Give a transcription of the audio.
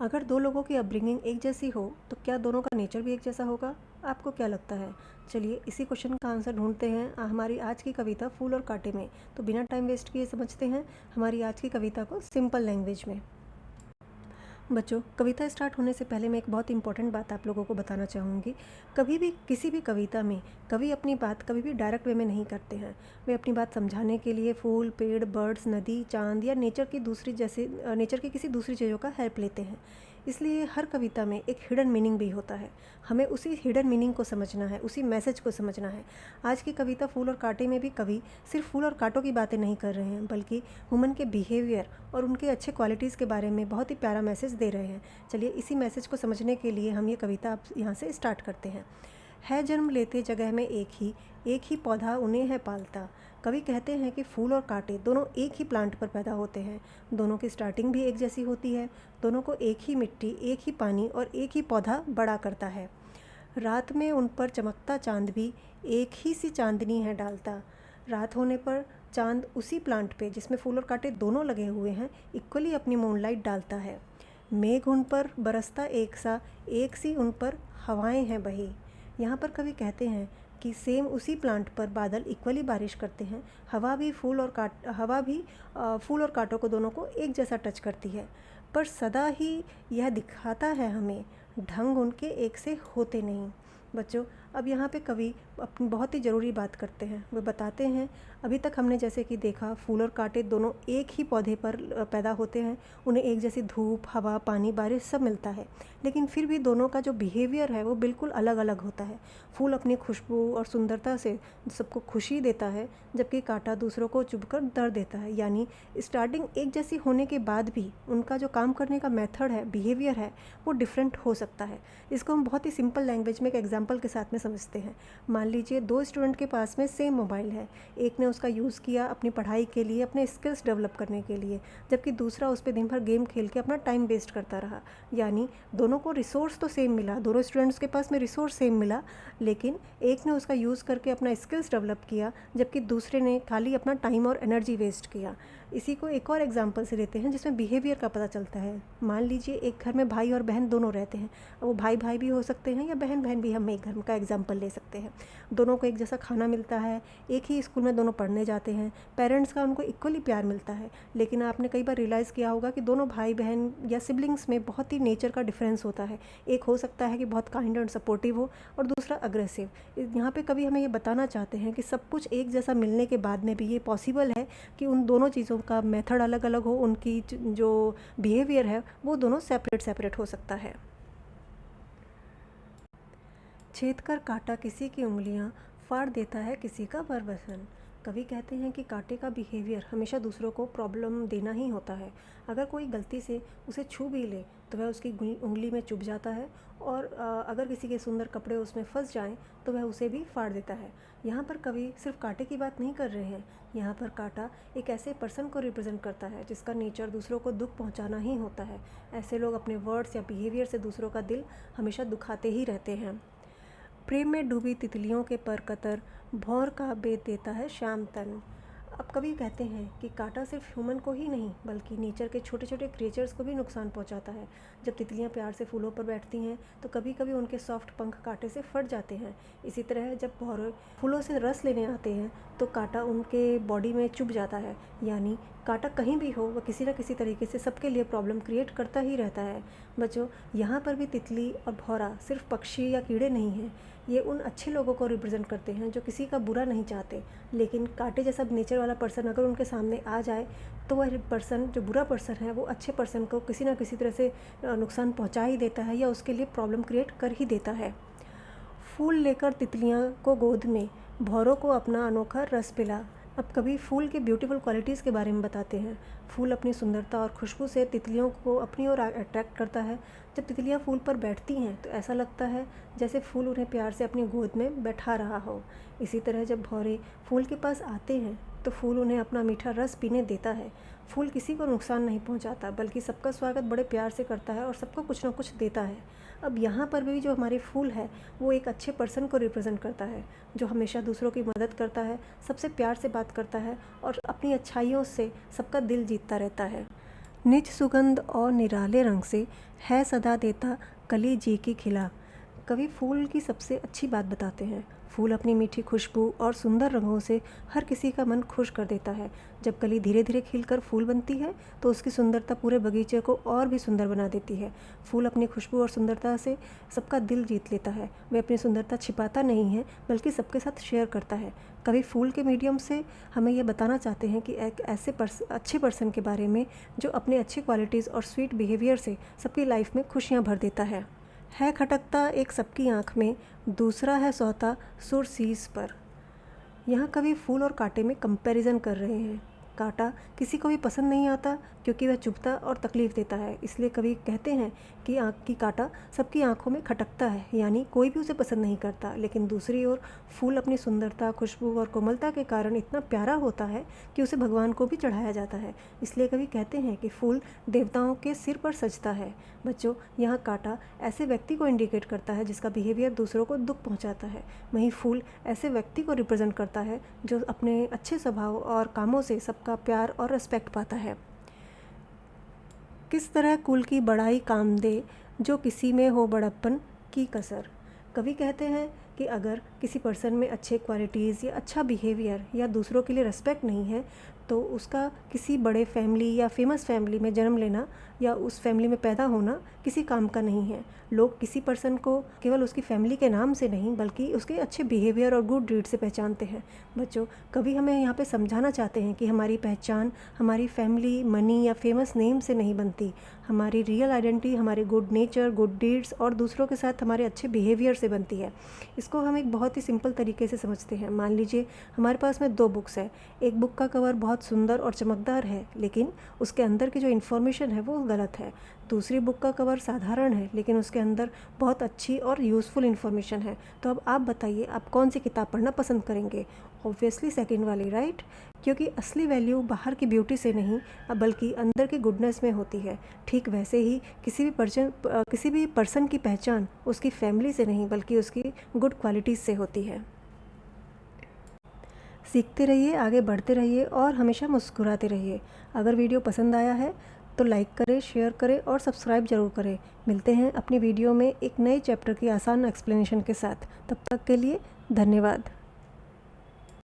अगर दो लोगों की अपब्रिंगिंग एक जैसी हो तो क्या दोनों का नेचर भी एक जैसा होगा? आपको क्या लगता है? चलिए इसी क्वेश्चन का आंसर ढूंढते हैं हमारी आज की कविता फूल और कांटे में। तो बिना टाइम वेस्ट किए समझते हैं हमारी आज की कविता को सिंपल लैंग्वेज में। बच्चों, कविता स्टार्ट होने से पहले मैं एक बहुत इंपॉर्टेंट बात आप लोगों को बताना चाहूँगी। कभी भी किसी भी कविता में कवि अपनी बात कभी भी डायरेक्ट वे में नहीं करते हैं। वे अपनी बात समझाने के लिए फूल, पेड़, बर्ड्स, नदी, चांद या नेचर की किसी दूसरी चीज़ों का हेल्प लेते हैं। इसलिए हर कविता में एक हिडन मीनिंग भी होता है। हमें उसी हिडन मीनिंग को समझना है, उसी मैसेज को समझना है। आज की कविता फूल और कांटे में भी कवि सिर्फ फूल और कांटों की बातें नहीं कर रहे हैं, बल्कि ह्यूमन के बिहेवियर और उनके अच्छे क्वालिटीज़ के बारे में बहुत ही प्यारा मैसेज दे रहे हैं। चलिए इसी मैसेज को समझने के लिए हम ये कविता अब यहाँ से स्टार्ट करते हैं। है जन्म लेते जगह में एक ही पौधा उन्हें है पालता। कवि कहते हैं कि फूल और कांटे दोनों एक ही प्लांट पर पैदा होते हैं। दोनों की स्टार्टिंग भी एक जैसी होती है। दोनों को एक ही मिट्टी, एक ही पानी और एक ही पौधा बड़ा करता है। रात में उन पर चमकता चांद भी एक ही सी चांदनी है डालता। रात होने पर चांद उसी प्लांट पे जिसमें फूल और कांटे दोनों लगे हुए हैं इक्वली अपनी मूनलाइट डालता है। मेघ उन पर बरसता एक सी उन पर हवाएं हैं बही। यहाँ पर कवि कहते हैं कि सेम उसी प्लांट पर बादल इक्वली बारिश करते हैं। हवा भी फूल और कांटों को दोनों को एक जैसा टच करती है, पर सदा ही यह दिखाता है हमें ढंग उनके एक से होते नहीं। बच्चों, अब यहाँ पे कवि अपनी बहुत ही ज़रूरी बात करते हैं। वे बताते हैं अभी तक हमने जैसे कि देखा फूल और कांटे दोनों एक ही पौधे पर पैदा होते हैं। उन्हें एक जैसी धूप, हवा, पानी, बारिश सब मिलता है, लेकिन फिर भी दोनों का जो बिहेवियर है वो बिल्कुल अलग अलग होता है। फूल अपनी खुशबू और सुंदरता से सबको खुशी देता है, जबकि कांटा दूसरों को चुभकर दर्द देता है। यानी स्टार्टिंग एक जैसी होने के बाद भी उनका जो काम करने का मेथड है, बिहेवियर है, वो डिफरेंट हो सकता है। इसको हम बहुत ही सिंपल लैंग्वेज में एक एग्जांपल के साथ में समझते हैं। मान लीजिए दो स्टूडेंट के पास में सेम मोबाइल है। एक ने उसका यूज़ किया अपनी पढ़ाई के लिए, अपने स्किल्स डेवलप करने के लिए, जबकि दूसरा उस पर दिन भर गेम खेल के अपना टाइम वेस्ट करता रहा। यानी दोनों को रिसोर्स तो सेम मिला, दोनों स्टूडेंट्स के पास में रिसोर्स सेम मिला, लेकिन एक ने उसका यूज़ करके अपना स्किल्स डेवलप किया, जबकि दूसरे ने खाली अपना टाइम और एनर्जी वेस्ट किया। इसी को एक और एग्जांपल से लेते हैं जिसमें बिहेवियर का पता चलता है। मान लीजिए एक घर में भाई और बहन दोनों रहते हैं। वो भाई भाई भी हो सकते हैं या बहन बहन भी, हम एक घर का एग्जांपल ले सकते हैं। दोनों को एक जैसा खाना मिलता है, एक ही स्कूल में दोनों पढ़ने जाते हैं, पेरेंट्स का उनको इक्वली प्यार मिलता है, लेकिन आपने कई बार रियलाइज़ किया होगा कि दोनों भाई बहन या सिबलिंग्स में बहुत ही नेचर का डिफरेंस होता है। एक हो सकता है कि बहुत काइंड एंड सपोर्टिव हो और दूसरा अग्रेसिव। यहाँ पे कभी हमें ये बताना चाहते हैं कि सब कुछ एक जैसा मिलने के बाद में भी ये पॉसिबल है कि उन दोनों चीज़ों का मेथड अलग अलग हो, उनकी जो बिहेवियर है वो दोनों सेपरेट सेपरेट हो सकता है। छेद कर कांटा किसी की उंगलियां, फाड़ देता है किसी का वरवसन। कवि कहते हैं कि कांटे का बिहेवियर हमेशा दूसरों को प्रॉब्लम देना ही होता है। अगर कोई गलती से उसे छू भी ले तो वह उसकी उंगली में चुभ जाता है, और अगर किसी के सुंदर कपड़े उसमें फंस जाएं तो वह उसे भी फाड़ देता है। यहाँ पर कवि सिर्फ कांटे की बात नहीं कर रहे हैं। यहाँ पर कांटा एक ऐसे पर्सन को रिप्रेजेंट करता है जिसका नेचर दूसरों को दुख पहुँचाना ही होता है। ऐसे लोग अपने वर्ड्स या बिहेवियर से दूसरों का दिल हमेशा दुखाते ही रहते हैं। प्रेम में डूबी तितलियों के पर कतर, भौर का बेत देता है श्याम तन। अब कवि कहते हैं कि कांटा सिर्फ ह्यूमन को ही नहीं बल्कि नेचर के छोटे छोटे क्रिएचर्स को भी नुकसान पहुंचाता है। जब तितलियां प्यार से फूलों पर बैठती हैं तो कभी कभी उनके सॉफ्ट पंख कांटे से फट जाते हैं। इसी तरह जब भौरे फूलों से रस लेने आते हैं तो कांटा उनके बॉडी में चुभ जाता है। यानी कांटा कहीं भी हो वह किसी न किसी तरीके से सबके लिए प्रॉब्लम क्रिएट करता ही रहता है। बच्चों, यहाँ पर भी तितली और भौरा सिर्फ पक्षी या कीड़े नहीं हैं। ये उन अच्छे लोगों को रिप्रेजेंट करते हैं जो किसी का बुरा नहीं चाहते, लेकिन कांटे जैसा नेचर वाला पर्सन अगर उनके सामने आ जाए तो वह पर्सन, जो बुरा पर्सन है, वो अच्छे पर्सन को किसी न किसी तरह से नुकसान पहुंचा ही देता है या उसके लिए प्रॉब्लम क्रिएट कर ही देता है। फूल लेकर तितलियां को गोद में, भौरों को अपना अनोखा रस पिला। अब कभी फूल के ब्यूटीफुल क्वालिटीज़ के बारे में बताते हैं। फूल अपनी सुंदरता और खुशबू से तितलियों को अपनी ओर अट्रैक्ट करता है। जब तितलियां फूल पर बैठती हैं तो ऐसा लगता है जैसे फूल उन्हें प्यार से अपनी गोद में बैठा रहा हो। इसी तरह जब भौरे फूल के पास आते हैं तो फूल उन्हें अपना मीठा रस पीने देता है। फूल किसी को नुकसान नहीं पहुंचाता बल्कि सबका स्वागत बड़े प्यार से करता है और सबको कुछ ना कुछ देता है। अब यहाँ पर भी जो हमारे फूल है वो एक अच्छे पर्सन को रिप्रेजेंट करता है जो हमेशा दूसरों की मदद करता है, सबसे प्यार से बात करता है और अपनी अच्छाइयों से सबका दिल जीतता रहता है। निज सुगंध और निराले रंग से है सदा देता कली जी की खिला। कवि फूल की सबसे अच्छी बात बताते हैं। फूल अपनी मीठी खुशबू और सुंदर रंगों से हर किसी का मन खुश कर देता है। जब कली धीरे धीरे खिलकर फूल बनती है तो उसकी सुंदरता पूरे बगीचे को और भी सुंदर बना देती है। फूल अपनी खुशबू और सुंदरता से सबका दिल जीत लेता है। वह अपनी सुंदरता छिपाता नहीं है बल्कि सबके साथ शेयर करता है। कवि फूल के मीडियम से हमें यह बताना चाहते हैं कि एक ऐसे अच्छे पर्सन के बारे में जो अपने अच्छी क्वालिटीज़ और स्वीट बिहेवियर से सबकी लाइफ में खुशियाँ भर देता है खटकता एक सबकी आँख में, दूसरा है सोता सुर शीश पर। यहाँ कवि फूल और कांटे में कंपैरिजन कर रहे हैं। कांटा किसी को भी पसंद नहीं आता क्योंकि वह चुभता और तकलीफ़ देता है। इसलिए कवि कहते हैं कि आँख की कांटा सबकी आँखों में खटकता है, यानी कोई भी उसे पसंद नहीं करता। लेकिन दूसरी ओर फूल अपनी सुंदरता, खुशबू और कोमलता के कारण इतना प्यारा होता है कि उसे भगवान को भी चढ़ाया जाता है। इसलिए कवि कहते हैं कि फूल देवताओं के सिर पर सजता है। बच्चों, यहाँ कांटा ऐसे व्यक्ति को इंडिकेट करता है जिसका बिहेवियर दूसरों को दुख पहुँचाता है। वहीं फूल ऐसे व्यक्ति को रिप्रेजेंट करता है जो अपने अच्छे स्वभाव और कामों से सबका प्यार और रिस्पेक्ट पाता है। किस तरह कुल की बड़ाई काम दे जो किसी में हो बड़प्पन की कसर। कवि कहते हैं कि अगर किसी पर्सन में अच्छे क्वालिटीज़ या अच्छा बिहेवियर या दूसरों के लिए रिस्पेक्ट नहीं है तो उसका किसी बड़े फैमिली या फेमस फैमिली में जन्म लेना या उस फैमिली में पैदा होना किसी काम का नहीं है। लोग किसी पर्सन को केवल उसकी फैमिली के नाम से नहीं बल्कि उसके अच्छे बिहेवियर और गुड डीड से पहचानते हैं। बच्चों, कभी हमें यहाँ पे समझाना चाहते हैं कि हमारी पहचान हमारी फैमिली, मनी या फेमस नेम से नहीं बनती। हमारी रियल आइडेंटिटी हमारे गुड नेचर, गुड डीड्स और दूसरों के साथ हमारे अच्छे बिहेवियर से बनती है। इसको हम एक बहुत ही सिंपल तरीके से समझते हैं। मान लीजिए हमारे पास में 2 बुक्स है। एक बुक का कवर बहुत सुंदर और चमकदार है लेकिन उसके अंदर की जो इन्फॉर्मेशन है वो गलत है। दूसरी बुक का कवर साधारण है लेकिन उसके अंदर बहुत अच्छी और यूज़फुल इन्फॉर्मेशन है। तो अब आप बताइए, आप कौन सी किताब पढ़ना पसंद करेंगे? ऑब्वियसली सेकंड वाली, राइट? क्योंकि असली वैल्यू बाहर की ब्यूटी से नहीं बल्कि अंदर की गुडनेस में होती है। ठीक वैसे ही किसी भी पर्सन की पहचान उसकी फैमिली से नहीं बल्कि उसकी गुड क्वालिटीज़ से होती है। सीखते रहिए, आगे बढ़ते रहिए और हमेशा मुस्कुराते रहिए। अगर वीडियो पसंद आया है तो लाइक करें, शेयर करें और सब्सक्राइब ज़रूर करें। मिलते हैं अपनी वीडियो में एक नए चैप्टर की आसान एक्सप्लेनेशन के साथ। तब तक के लिए धन्यवाद।